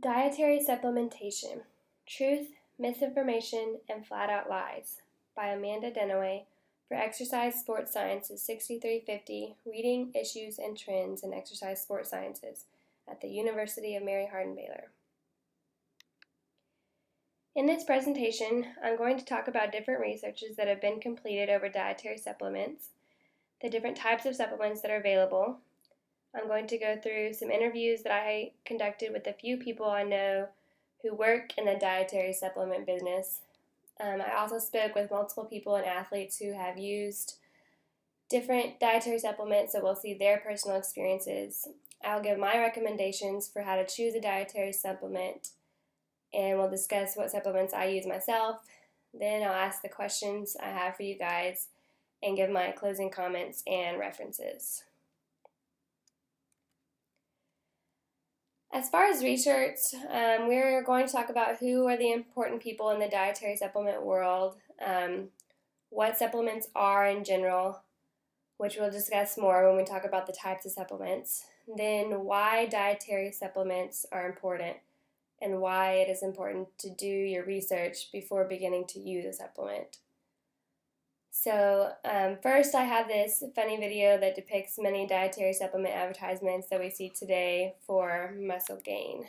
Dietary Supplementation: Truth, Misinformation, and Flat-Out Lies by Amanda Denaway for Exercise Sports Sciences 6350, Reading, Issues, and Trends in Exercise Sports Sciences at the University of Mary Hardin-Baylor. In this presentation, I'm going to talk about different researches that have been completed over dietary supplements, the different types of supplements that are available. I'm going to go through some interviews that I conducted with a few people I know who work in the dietary supplement business. I also spoke with multiple people and athletes who have used different dietary supplements, so we'll see their personal experiences. I'll give my recommendations for how to choose a dietary supplement, and we'll discuss what supplements I use myself. Then I'll ask the questions I have for you guys and give my closing comments and references. As far as research, we're going to talk about who are the important people in the dietary supplement world, what supplements are in general, which we'll discuss more when we talk about the types of supplements, then why dietary supplements are important, and why it is important to do your research before beginning to use a supplement. So first I have this funny video that depicts many dietary supplement advertisements that we see today for muscle gain.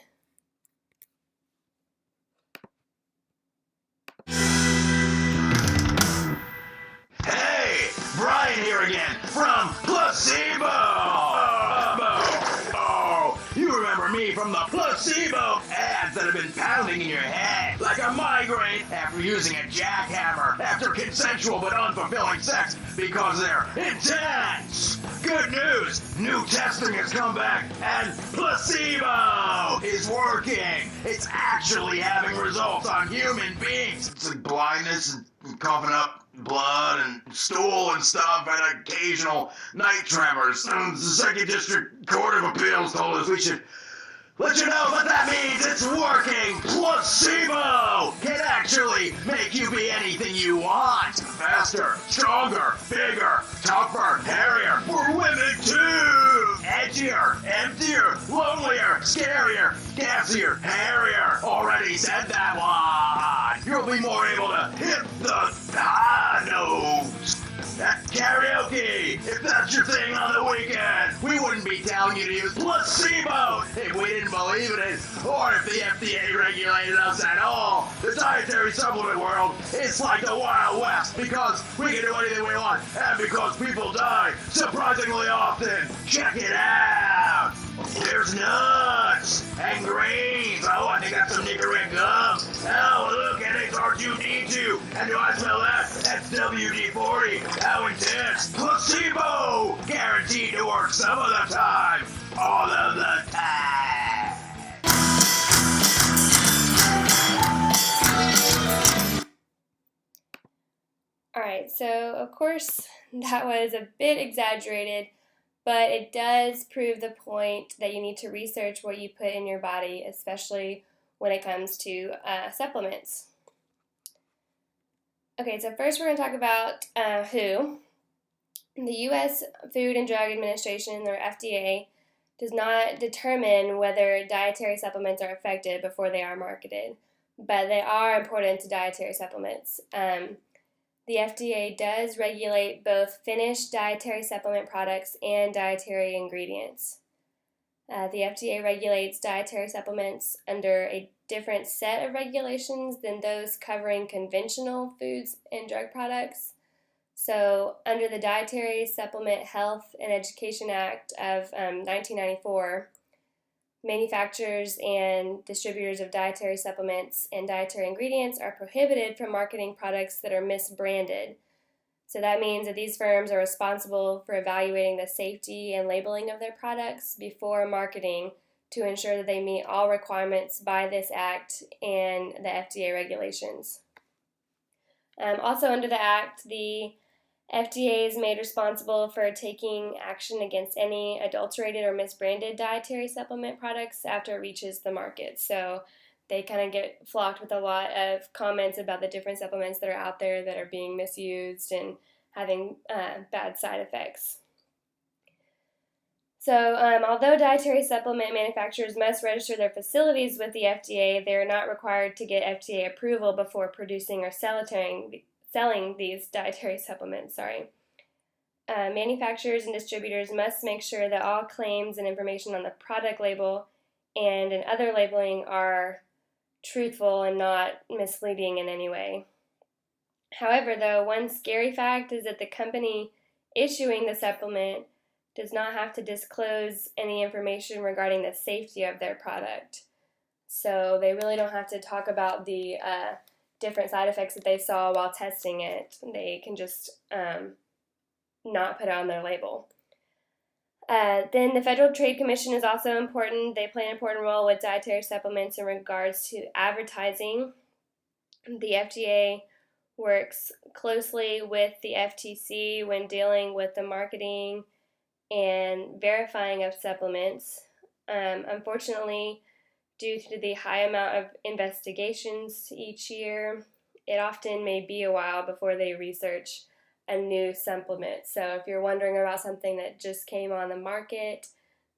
Hey, Brian here again from Placebo! You remember me from the placebo ads that have been pounding in your head like a migraine after using a jackhammer after consensual but unfulfilling sex because they're intense. Good news, new testing has come back and placebo is working. It's actually having results on human beings. It's like blindness and coughing up blood and stool and stuff and occasional night tremors. The Second District Court of Appeals told us we should let you know what that means. It's working. Placebo can actually make you be anything you want. Faster, stronger, bigger, tougher, hairier, for women too. Edgier, emptier, lonelier, scarier, gassier, hairier. Already said that one. You'll be more able to hit the high notes. At karaoke, if that's your thing on the weekend, we wouldn't be telling you to use placebo if we didn't believe in it, or if the FDA regulated us at all. The dietary supplement world is like the Wild West because we can do anything we want, and because people die surprisingly often. Check it out! There's nuts and grains. Oh, I think that's some Nicorette gum. Oh, look, and it's R2D2. And do I smell that? That's WD-40. How intense. Placebo. Guaranteed to work some of the time. All of the time. Alright, so of course that was a bit exaggerated, but it does prove the point that you need to research what you put in your body, especially when it comes to supplements. Okay, so first we're going to talk about WHO. The U.S. Food and Drug Administration, or FDA, does not determine whether dietary supplements are effective before they are marketed, but they are important to dietary supplements. The FDA does regulate both finished dietary supplement products and dietary ingredients. The FDA regulates dietary supplements under a different set of regulations than those covering conventional foods and drug products. So, under the Dietary Supplement Health and Education Act of 1994, manufacturers and distributors of dietary supplements and dietary ingredients are prohibited from marketing products that are misbranded. So that means that these firms are responsible for evaluating the safety and labeling of their products before marketing to ensure that they meet all requirements by this act and the FDA regulations. Also under the act, the FDA is made responsible for taking action against any adulterated or misbranded dietary supplement products after it reaches the market. So they kind of get flocked with a lot of comments about the different supplements that are out there that are being misused and having bad side effects. So, although dietary supplement manufacturers must register their facilities with the FDA, they are not required to get FDA approval before producing or selling these dietary supplements. Manufacturers and distributors must make sure that all claims and information on the product label and in other labeling are truthful and not misleading in any way. However, though, one scary fact is that the company issuing the supplement does not have to disclose any information regarding the safety of their product. So they really don't have to talk about the different side effects that they saw while testing it. They can just not put it on their label. Then the Federal Trade Commission is also important. They play an important role with dietary supplements in regards to advertising. The FDA works closely with the FTC when dealing with the marketing and verifying of supplements. Unfortunately, due to the high amount of investigations each year, it often may be a while before they research a new supplement. So if you're wondering about something that just came on the market,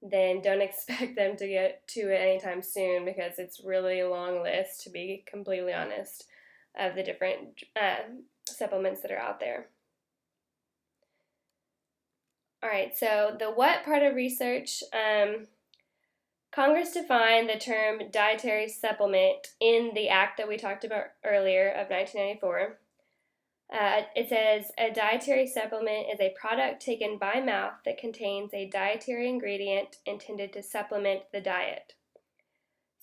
then don't expect them to get to it anytime soon, because it's really a long list, to be completely honest, of the different supplements that are out there. All right, so the what part of research, Congress defined the term dietary supplement in the act that we talked about earlier of 1994. It says a dietary supplement is a product taken by mouth that contains a dietary ingredient intended to supplement the diet.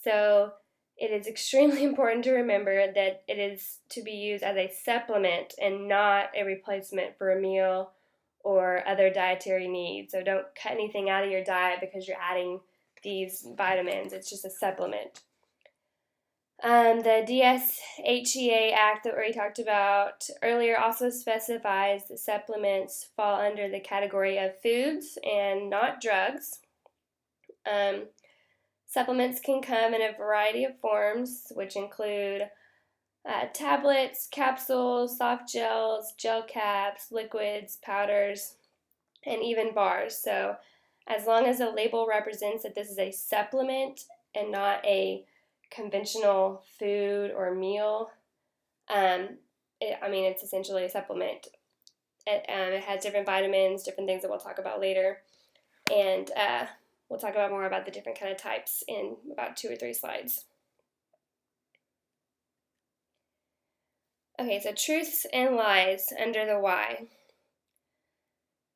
So it is extremely important to remember that it is to be used as a supplement and not a replacement for a meal or other dietary needs. So don't cut anything out of your diet because you're adding these vitamins. It's just a supplement. The DSHEA Act that we talked about earlier also specifies that supplements fall under the category of foods and not drugs. Supplements can come in a variety of forms, which include tablets, capsules, soft gels, gel caps, liquids, powders, and even bars. So as long as the label represents that this is a supplement and not a conventional food or meal, it's essentially a supplement. It has different vitamins, different things that we'll talk about later, and we'll talk about more about the different kind of types in about 2 or 3 slides. Okay, so truths and lies under the why.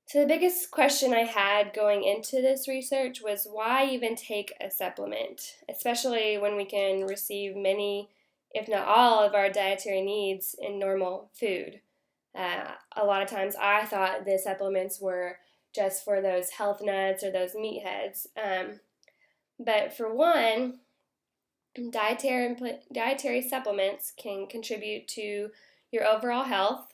So the biggest question I had going into this research was, why even take a supplement, especially when we can receive many, if not all, of our dietary needs in normal food? A lot of times I thought the supplements were just for those health nuts or those meatheads. But for one, dietary supplements can contribute to your overall health.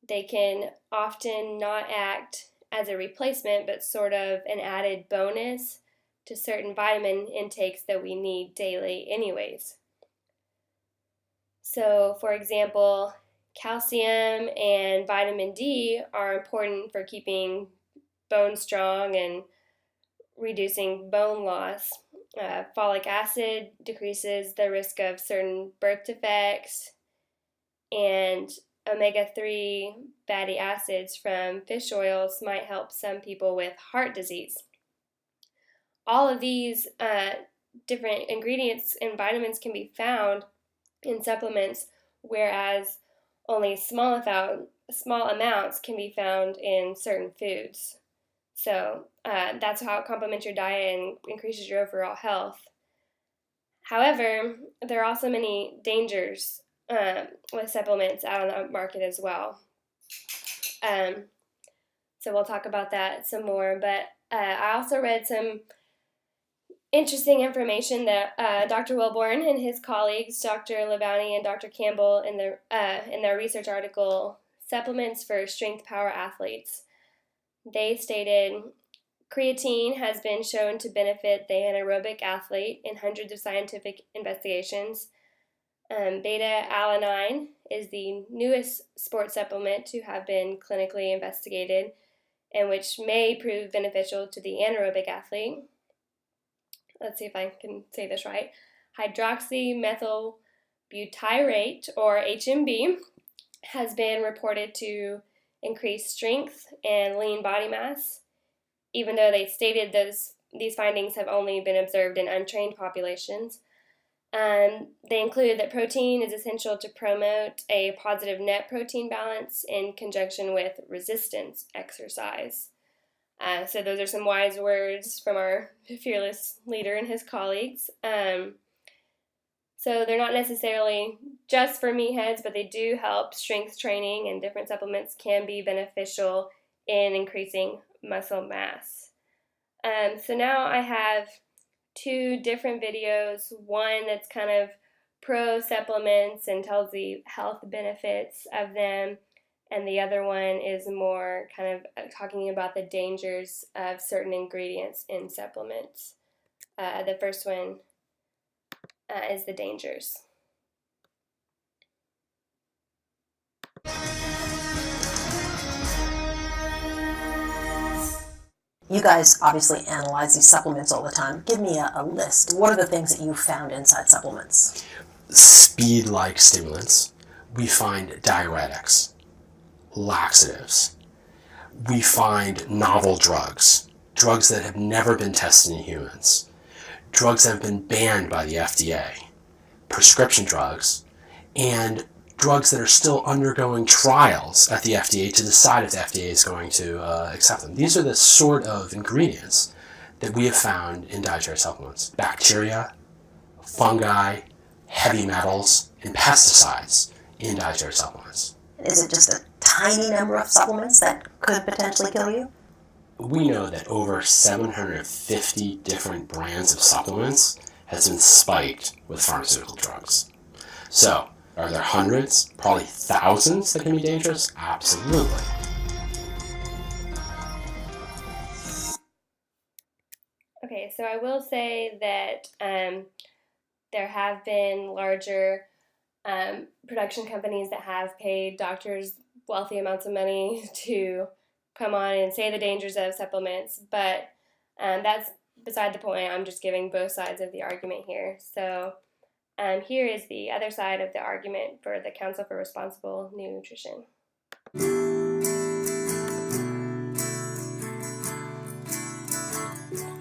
They can often not act as a replacement, but sort of an added bonus to certain vitamin intakes that we need daily anyways. So, for example, calcium and vitamin D are important for keeping bones strong and reducing bone loss. Folic acid decreases the risk of certain birth defects, and omega-3 fatty acids from fish oils might help some people with heart disease. All of these different ingredients and vitamins can be found in supplements, whereas only small amounts can be found in certain foods. So that's how it complements your diet and increases your overall health. However, there are also many dangers with supplements out on the market as well. So we'll talk about that some more. But I also read some interesting information that Dr. Wilborn and his colleagues, Dr. Labani and Dr. Campbell, in their research article, Supplements for Strength Power Athletes. They stated, creatine has been shown to benefit the anaerobic athlete in hundreds of scientific investigations. Beta-alanine is the newest sports supplement to have been clinically investigated, and which may prove beneficial to the anaerobic athlete. Let's see if I can say this right. Hydroxymethylbutyrate, or HMB, has been reported to increase strength and lean body mass, even though they stated these findings have only been observed in untrained populations. They include that protein is essential to promote a positive net protein balance in conjunction with resistance exercise. So those are some wise words from our fearless leader and his colleagues. So they're not necessarily just for meatheads, but they do help strength training, and different supplements can be beneficial in increasing muscle mass. So now I have two different videos, one that's kind of pro supplements and tells the health benefits of them, and the other one is more kind of talking about the dangers of certain ingredients in supplements. The first one is the dangers. You guys obviously analyze these supplements all the time. Give me a list. What are the things that you found inside supplements? Speed-like stimulants. We find diuretics, laxatives. We find novel drugs, drugs that have never been tested in humans, drugs that have been banned by the FDA, prescription drugs, and drugs that are still undergoing trials at the FDA to decide if the FDA is going to accept them. These are the sort of ingredients that we have found in dietary supplements. Bacteria, fungi, heavy metals, and pesticides in dietary supplements. Is it just a tiny number of supplements that could potentially kill you? We know that over 750 different brands of supplements has been spiked with pharmaceutical drugs. So, are there hundreds, probably thousands that can be dangerous? Absolutely. Okay, so I will say that there have been larger production companies that have paid doctors wealthy amounts of money to come on and say the dangers of supplements, but that's beside the point. I'm just giving both sides of the argument here. So here is the other side of the argument for the Council for Responsible Nutrition.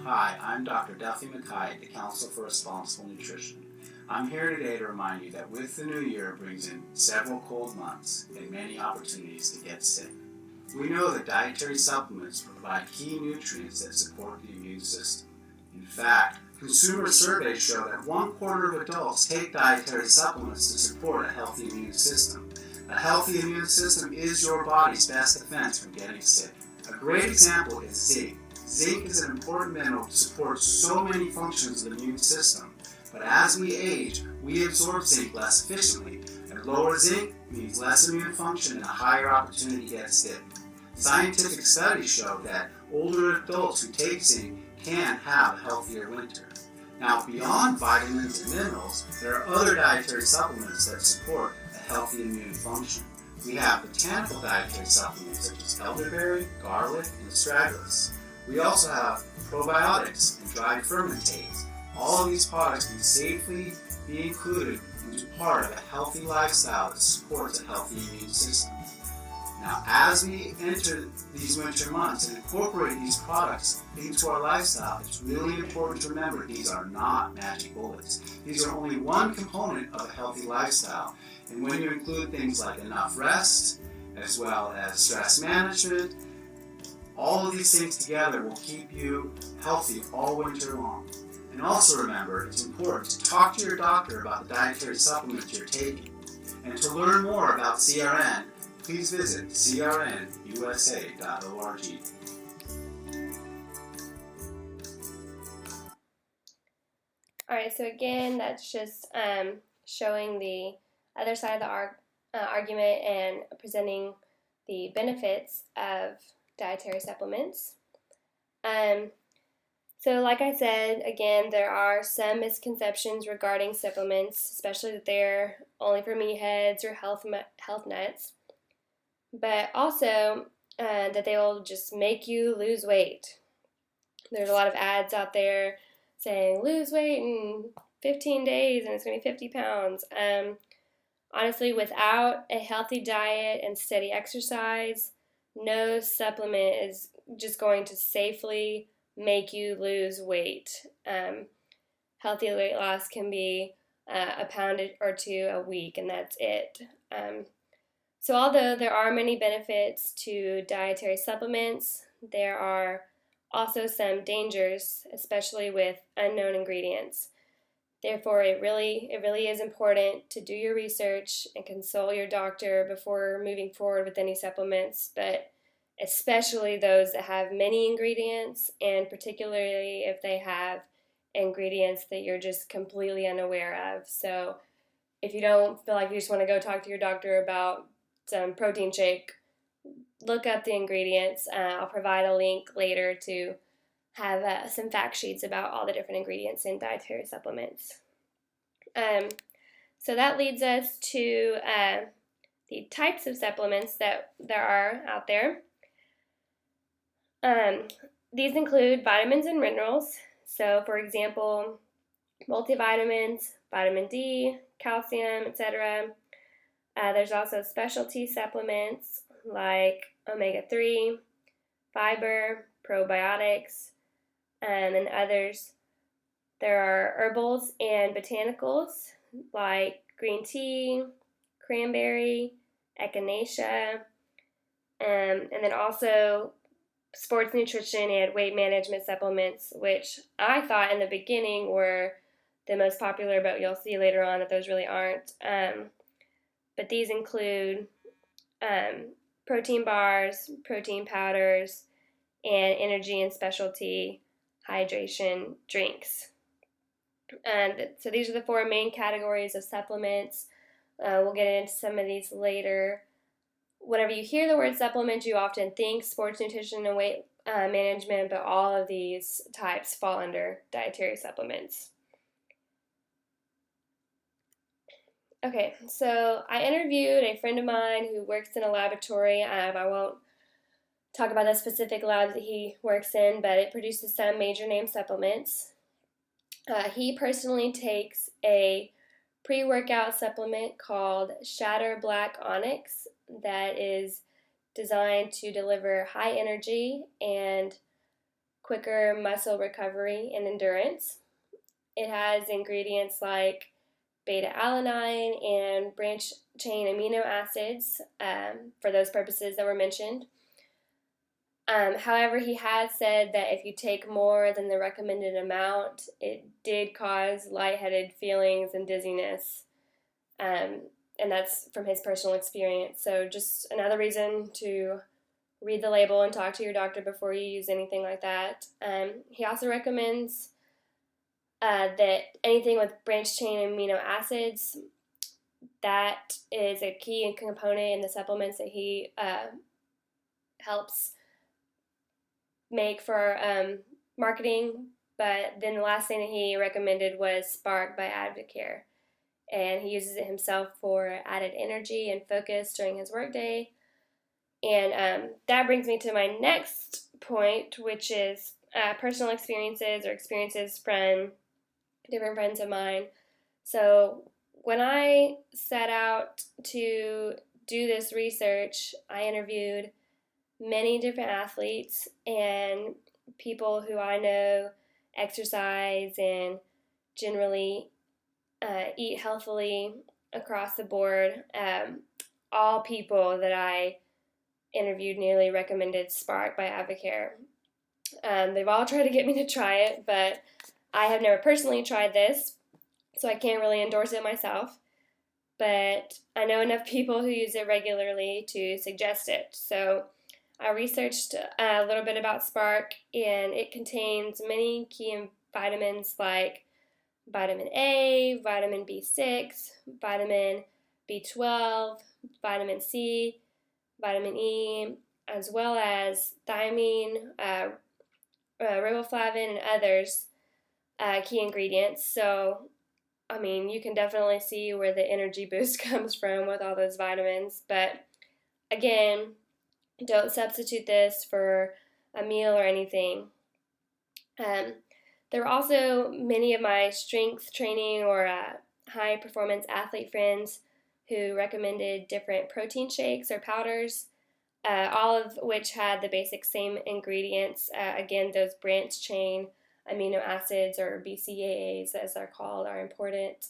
Hi, I'm Dr. Duffy McKay at the Council for Responsible Nutrition. I'm here today to remind you that with the new year brings in several cold months and many opportunities to get sick. We know that dietary supplements provide key nutrients that support the immune system. In fact, consumer surveys show that 1/4 of adults take dietary supplements to support a healthy immune system. A healthy immune system is your body's best defense from getting sick. A great example is zinc. Zinc is an important mineral to support so many functions of the immune system. But as we age, we absorb zinc less efficiently, and lower zinc means less immune function and a higher opportunity to get sick. Scientific studies show that older adults who take zinc can have a healthier winter. Now, beyond vitamins and minerals, there are other dietary supplements that support a healthy immune function. We have botanical dietary supplements such as elderberry, garlic, and astragalus. We also have probiotics and dried fermentates. All of these products can safely be included into part of a healthy lifestyle that supports a healthy immune system. Now, as we enter these winter months and incorporate these products into our lifestyle, it's really important to remember these are not magic bullets. These are only one component of a healthy lifestyle. And when you include things like enough rest, as well as stress management, all of these things together will keep you healthy all winter long. And also remember, it's important to talk to your doctor about the dietary supplements you're taking. And to learn more about CRN, please visit crnusa.org. All right, so again, that's just showing the other side of the argument and presenting the benefits of dietary supplements. So like I said, again, there are some misconceptions regarding supplements, especially that they're only for meatheads or health nuts. But also, that they will just make you lose weight. There's a lot of ads out there saying lose weight in 15 days and it's going to be 50 pounds. Honestly, without a healthy diet and steady exercise, no supplement is just going to safely make you lose weight. Healthy weight loss can be a pound or two a week, and that's it. So although there are many benefits to dietary supplements, there are also some dangers, especially with unknown ingredients. Therefore, it really is important to do your research and consult your doctor before moving forward with any supplements, but especially those that have many ingredients, and particularly if they have ingredients that you're just completely unaware of. So if you don't feel like you just want to go talk to your doctor about some protein shake, look up the ingredients. I'll provide a link later to have some fact sheets about all the different ingredients in dietary supplements. So that leads us to the types of supplements that there are out there. These include vitamins and minerals. So, for example, multivitamins, vitamin D, calcium, etc. There's also specialty supplements like omega-3, fiber, probiotics, and others. There are herbals and botanicals like green tea, cranberry, echinacea, and then also sports nutrition and weight management supplements, which I thought in the beginning were the most popular, but you'll see later on that those really aren't. But these include protein bars, protein powders, and energy and specialty hydration drinks. And so these are the four main categories of supplements. We'll get into some of these later. Whenever you hear the word supplement, you often think sports nutrition and weight management, but all of these types fall under dietary supplements. Okay, so I interviewed a friend of mine who works in a laboratory. I won't talk about the specific labs that he works in, but it produces some major name supplements. He personally takes a pre-workout supplement called Shatter Black Onyx that is designed to deliver high energy and quicker muscle recovery and endurance. It has ingredients like beta-alanine and branch-chain amino acids for those purposes that were mentioned. However, he has said that if you take more than the recommended amount, it did cause lightheaded feelings and dizziness, and that's from his personal experience. So just another reason to read the label and talk to your doctor before you use anything like that. He also recommends that anything with branch-chain amino acids, that is a key component in the supplements that he helps make for marketing. But then the last thing that he recommended was Spark by Advocare, and he uses it himself for added energy and focus during his workday. And that brings me to my next point, which is personal experiences or experiences from different friends of mine. So when I set out to do this research, I interviewed many different athletes and people who I know exercise and generally eat healthily across the board. All people that I interviewed nearly recommended Spark by Advocare. They've all tried to get me to try it, but I have never personally tried this, so I can't really endorse it myself. But I know enough people who use it regularly to suggest it. So I researched a little bit about Spark, and it contains many key vitamins like vitamin A, vitamin B6, vitamin B12, vitamin C, vitamin E, as well as thiamine, riboflavin, and others key ingredients. So, I mean, you can definitely see where the energy boost comes from with all those vitamins. But again, Don't substitute this for a meal or anything. There were also many of my strength training or high performance athlete friends who recommended different protein shakes or powders, all of which had the basic same ingredients. Again, those branched chain amino acids, or BCAAs as they're called, are important.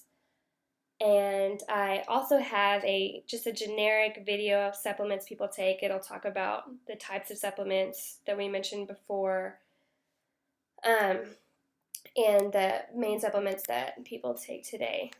And I also have just a generic video of supplements people take. It'll talk about the types of supplements that we mentioned before, and the main supplements that people take today.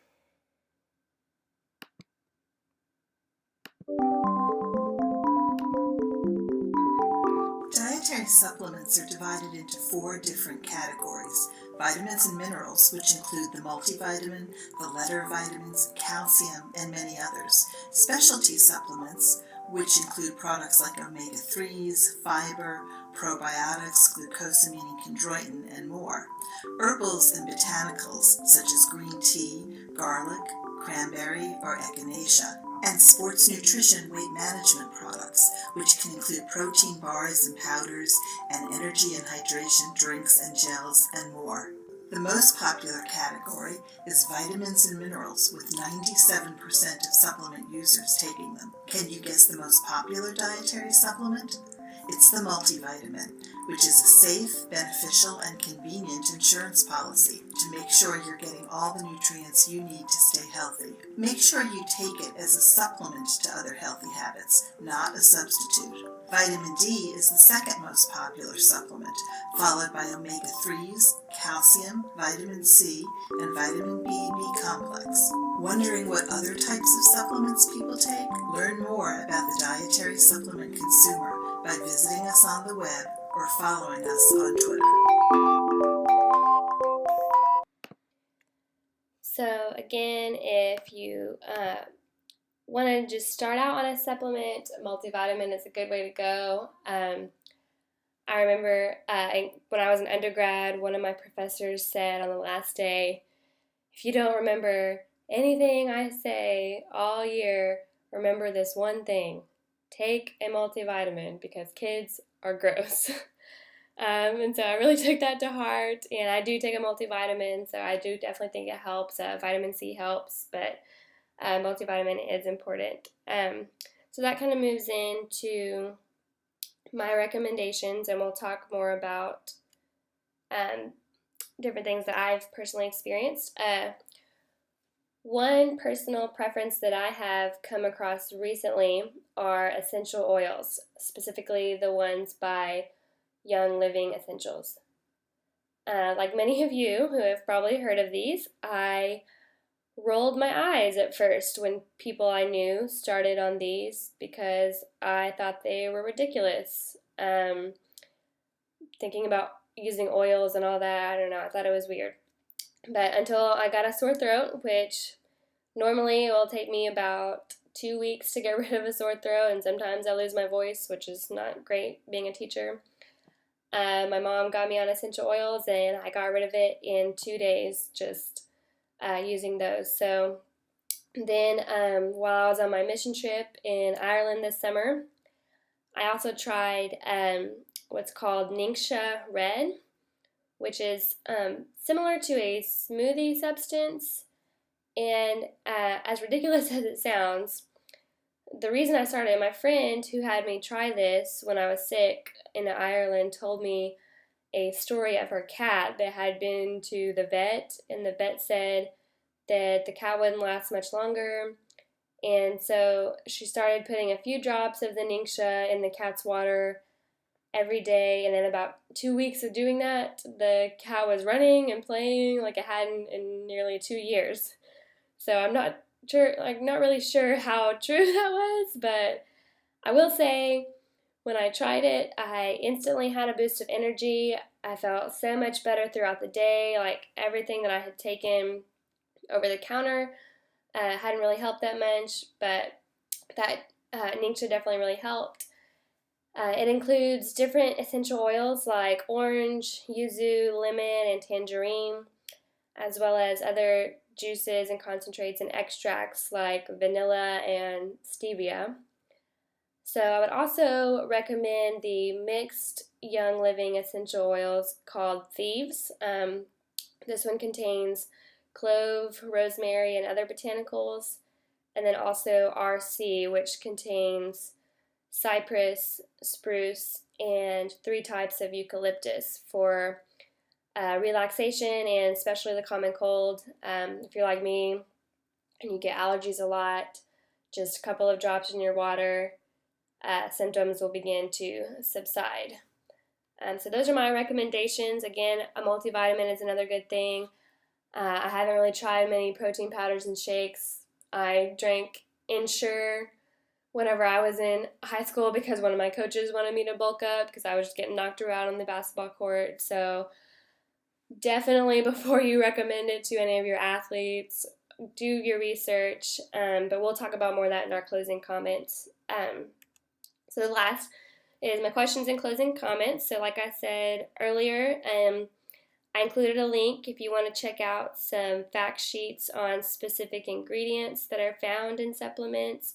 Dietary supplements are divided into 4 different categories: vitamins and minerals, which include the multivitamin, the letter vitamins, calcium, and many others; specialty supplements, which include products like omega-3s, fiber, probiotics, glucosamine and chondroitin, and more; herbals and botanicals, such as green tea, garlic, cranberry, or echinacea; and sports nutrition weight management products, which can include protein bars and powders, and energy and hydration drinks and gels, and more. The most popular category is vitamins and minerals, with 97% of supplement users taking them. Can you guess the most popular dietary supplement? It's the multivitamin, which is a safe, beneficial, and convenient insurance policy to make sure you're getting all the nutrients you need to stay healthy. Make sure you take it as a supplement to other healthy habits, not a substitute. Vitamin D is the second most popular supplement, followed by omega-3s, calcium, vitamin C, and vitamin B complex. Wondering what other types of supplements people take? Learn more about the dietary supplement consumer by visiting us on the web or following us on Twitter. So again, if you want to just start out on a supplement, multivitamin is a good way to go. I remember when I was an undergrad, one of my professors said on the last day, if you don't remember anything I say all year, remember this one thing: take a multivitamin, because kids are gross. And so I really took that to heart, and I do take a multivitamin, so I do definitely think it helps. Vitamin C helps, but multivitamin is important. So that kind of moves into my recommendations, and we'll talk more about different things that I've personally experienced. One personal preference that I have come across recently are essential oils, specifically the ones by Young Living Essentials. Like many of you who have probably heard of these, I rolled my eyes at first when people I knew started on these, because I thought they were ridiculous. Thinking about using oils and all that, I don't know, I thought it was weird. But until I got a sore throat, which normally it will take me about 2 weeks to get rid of a sore throat, and sometimes I lose my voice, which is not great being a teacher. My mom got me on essential oils, and I got rid of it in 2 days, just using those. So then while I was on my mission trip in Ireland this summer, I also tried what's called Ningxia Red, which is similar to a smoothie substance. And as ridiculous as it sounds, the reason I started, my friend who had me try this when I was sick in Ireland told me a story of her cat that had been to the vet, and the vet said that the cat wouldn't last much longer. And so she started putting a few drops of the Ningxia in the cat's water every day, and in about 2 weeks of doing that, the cat was running and playing like it hadn't in nearly 2 years. So I'm not really sure how true that was, but I will say when I tried it, I instantly had a boost of energy. I felt so much better throughout the day. Like everything that I had taken over the counter hadn't really helped that much, but that Ningxia definitely really helped. It includes different essential oils like orange, yuzu, lemon, and tangerine, as well as other juices and concentrates and extracts like vanilla and stevia. So I would also recommend the mixed Young Living essential oils called Thieves. This one contains clove, rosemary, and other botanicals, and then also RC, which contains cypress, spruce, and 3 types of eucalyptus for relaxation and especially the common cold. If you're like me and you get allergies a lot, just a couple of drops in your water, symptoms will begin to subside. So those are my recommendations. Again, a multivitamin is another good thing. I haven't really tried many protein powders and shakes. I drank Ensure whenever I was in high school because one of my coaches wanted me to bulk up because I was just getting knocked around on the basketball court. So definitely before you recommend it to any of your athletes, do your research, but we'll talk about more of that in our closing comments. So the last is my questions and closing comments. So like I said earlier, I included a link if you want to check out some fact sheets on specific ingredients that are found in supplements.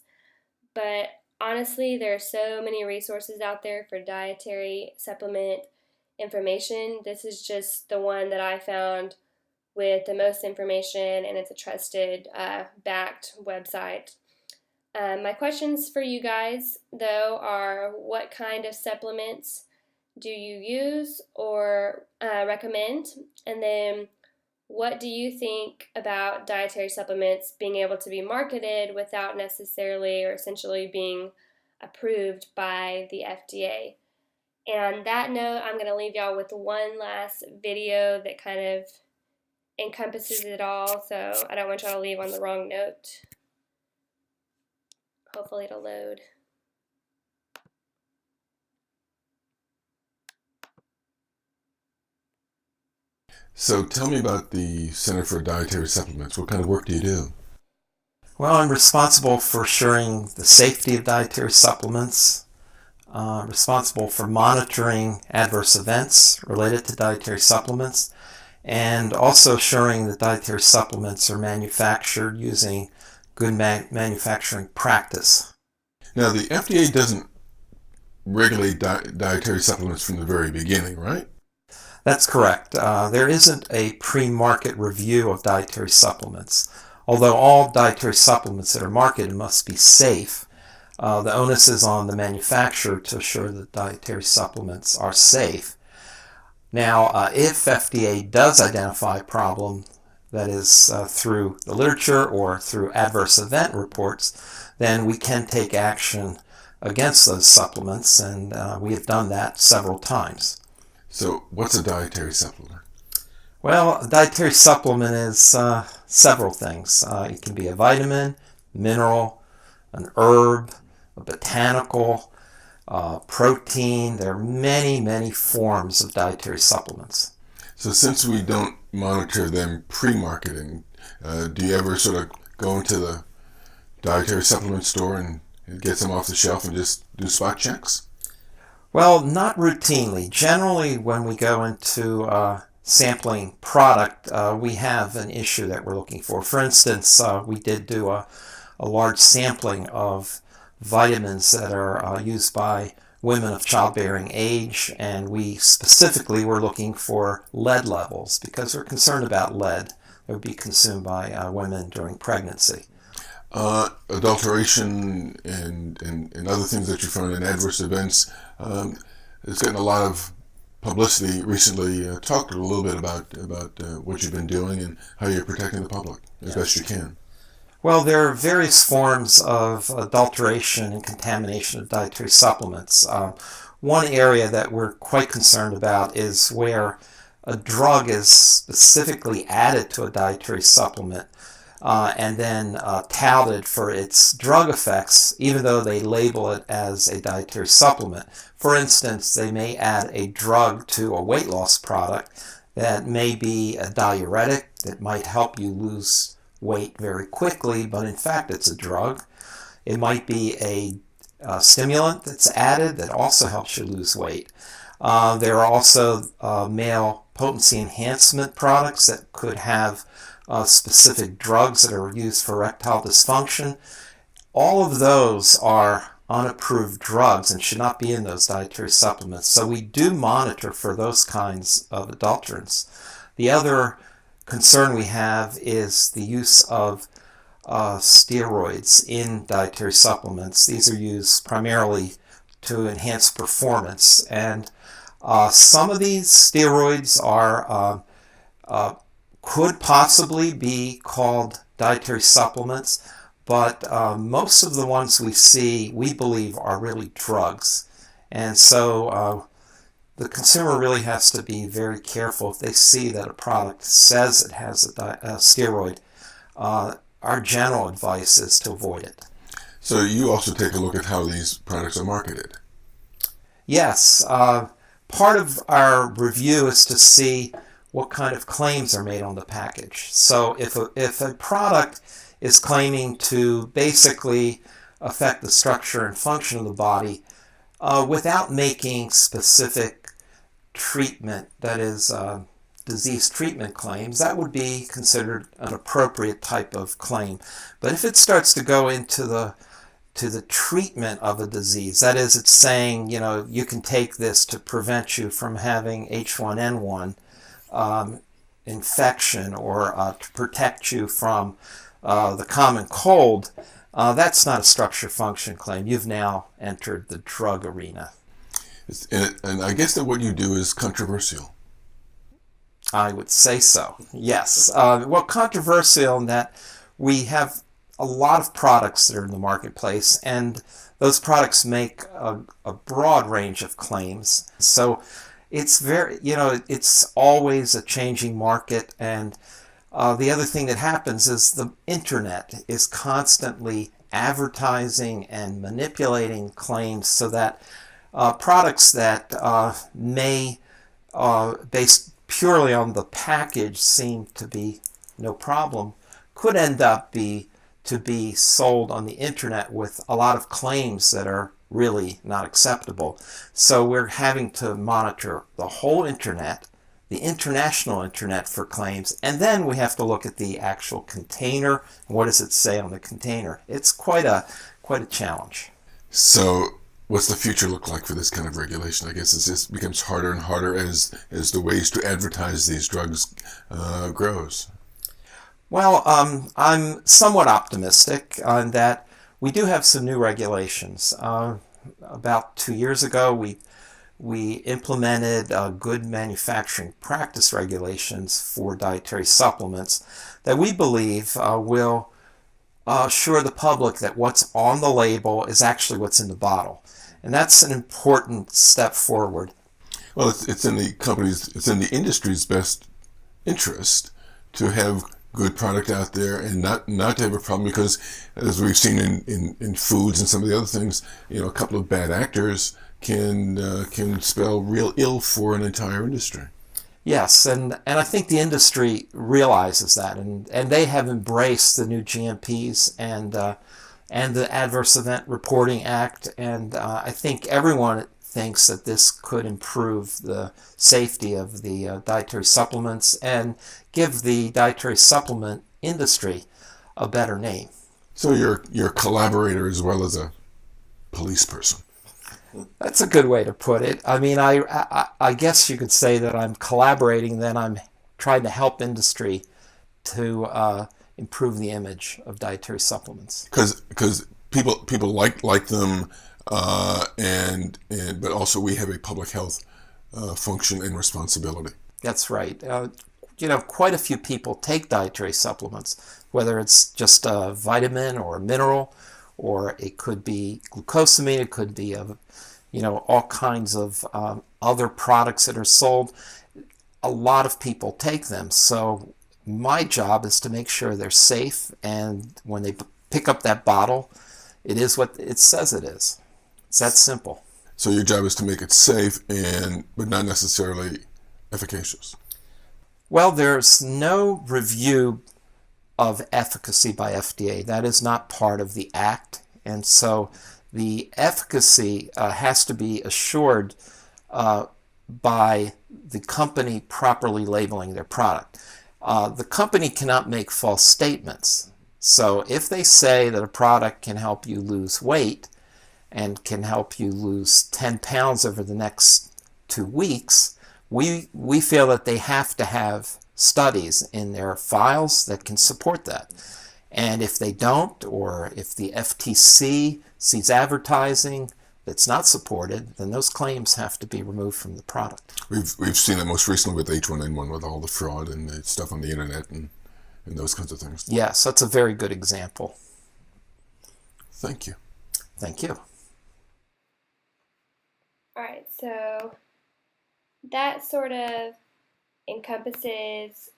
But honestly, there are so many resources out there for dietary supplement information. This is just the one that I found with the most information, and it's a trusted, backed website. My questions for you guys, though, are what kind of supplements do you use or recommend? And then what do you think about dietary supplements being able to be marketed without necessarily or essentially being approved by the FDA? And on that note, I'm going to leave y'all with one last video that kind of encompasses it all, so I don't want y'all to leave on the wrong note. Hopefully it'll load. So tell me about the Center for Dietary Supplements. What kind of work do you do? Well, I'm responsible for assuring the safety of dietary supplements, responsible for monitoring adverse events related to dietary supplements, and also assuring that dietary supplements are manufactured using good manufacturing practice. Now, the FDA doesn't regulate dietary supplements from the very beginning, right? That's correct. There isn't a pre-market review of dietary supplements. Although all dietary supplements that are marketed must be safe, the onus is on the manufacturer to assure that dietary supplements are safe. Now, if FDA does identify a problem, that is through the literature or through adverse event reports, then we can take action against those supplements, and we have done that several times. So what's a dietary supplement? Well, a dietary supplement is several things. It can be a vitamin, mineral, an herb, a botanical, protein. There are many, many forms of dietary supplements. So since we don't monitor them pre-marketing, do you ever sort of go into the dietary supplement store and get some off the shelf and just do spot checks? Well, not routinely. Generally, when we go into sampling product, we have an issue that we're looking for. For instance, we did do a large sampling of vitamins that are used by women of childbearing age, and we specifically were looking for lead levels because we're concerned about lead that would be consumed by women during pregnancy. Adulteration and other things that you found in adverse events, it's gotten a lot of publicity recently. Talk a little bit about what you've been doing and how you're protecting the public as best you can. Well, there are various forms of adulteration and contamination of dietary supplements. One area that we're quite concerned about is where a drug is specifically added to a dietary supplement and then touted for its drug effects, even though they label it as a dietary supplement. For instance, they may add a drug to a weight loss product that may be a diuretic that might help you lose weight very quickly, but in fact it's a drug. It might be a stimulant that's added that also helps you lose weight. There are also male potency enhancement products that could have specific drugs that are used for erectile dysfunction. All of those are unapproved drugs and should not be in those dietary supplements. So we do monitor for those kinds of adulterants. The other concern we have is the use of steroids in dietary supplements. These are used primarily to enhance performance, and some of these steroids are could possibly be called dietary supplements, but most of the ones we see, we believe, are really drugs. And so the consumer really has to be very careful if they see that a product says it has a steroid. Our general advice is to avoid it. So you also take a look at how these products are marketed. Yes. Part of our review is to see what kind of claims are made on the package. So if a product is claiming to basically affect the structure and function of the body without making specific treatment, that is disease treatment claims, that would be considered an appropriate type of claim. But if it starts to go into the treatment of a disease, that is, it's saying, you can take this to prevent you from having H1N1 infection, or to protect you from the common cold, that's not a structure function claim. You've now entered the drug arena. And I guess that what you do is controversial. I would say so, yes. Well, controversial in that we have a lot of products that are in the marketplace, and those products make a broad range of claims. So it's very, it's always a changing market. And the other thing that happens is the internet is constantly advertising and manipulating claims so that products that may, based purely on the package, seem to be no problem, could end up to be sold on the internet with a lot of claims that are really not acceptable. So we're having to monitor the whole internet, the international internet, for claims, and then we have to look at the actual container. What does it say on the container? It's quite a challenge. So what's the future look like for this kind of regulation? I guess it just becomes harder and harder as the ways to advertise these drugs grows. Well, I'm somewhat optimistic on that. We do have some new regulations. About 2 years ago, we implemented good manufacturing practice regulations for dietary supplements that we believe will assure the public that what's on the label is actually what's in the bottle. And that's an important step forward. Well, it's in the industry's best interest to have good product out there and not to have a problem, because as we've seen in foods and some of the other things, a couple of bad actors can spell real ill for an entire industry. Yes, and I think the industry realizes that, and they have embraced the new GMPs and the Adverse Event Reporting Act, and I think everyone thinks that this could improve the safety of the dietary supplements and give the dietary supplement industry a better name. So you're a collaborator as well as a police person. That's a good way to put it. I mean, I guess you could say that I'm collaborating, then I'm trying to help industry to improve the image of dietary supplements. Because people like them, but also we have a public health function and responsibility. That's right. Quite a few people take dietary supplements, whether it's just a vitamin or a mineral, or it could be glucosamine, it could be all kinds of other products that are sold. A lot of people take them. So my job is to make sure they're safe, and when they pick up that bottle, it is what it says it is. It's that simple. So your job is to make it safe, but not necessarily efficacious. Well, there's no review of efficacy by FDA. That is not part of the Act. And so the efficacy has to be assured by the company properly labeling their product. The company cannot make false statements. So if they say that a product can help you lose weight, and can help you lose 10 pounds over the next 2 weeks, we feel that they have to have studies in their files that can support that. And if they don't, or if the FTC sees advertising that's not supported, then those claims have to be removed from the product. We've seen it most recently with H1N1 with all the fraud and the stuff on the internet and those kinds of things. Yes, that's a very good example. Thank you. Thank you. All right, so that sort of encompasses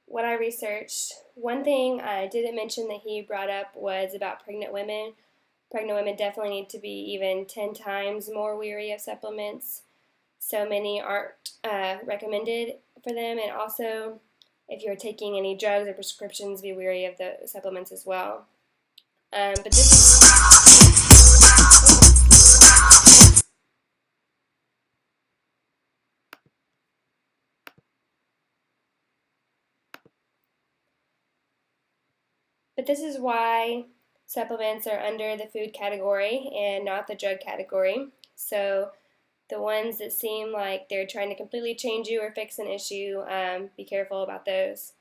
what I researched. One thing I didn't mention that he brought up was about pregnant women. Pregnant women definitely need to be even 10 times more wary of supplements. So many aren't recommended for them, and also if you're taking any drugs or prescriptions, be wary of the supplements as well. But this is why supplements are under the food category and not the drug category. So the ones that seem like they're trying to completely change you or fix an issue, be careful about those.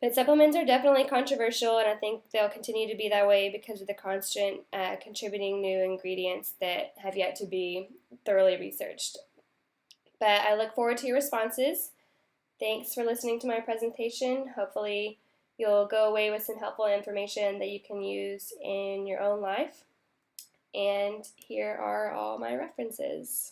But supplements are definitely controversial, and I think they'll continue to be that way because of the constant contributing new ingredients that have yet to be thoroughly researched. But I look forward to your responses. Thanks for listening to my presentation. Hopefully you'll go away with some helpful information that you can use in your own life. And here are all my references.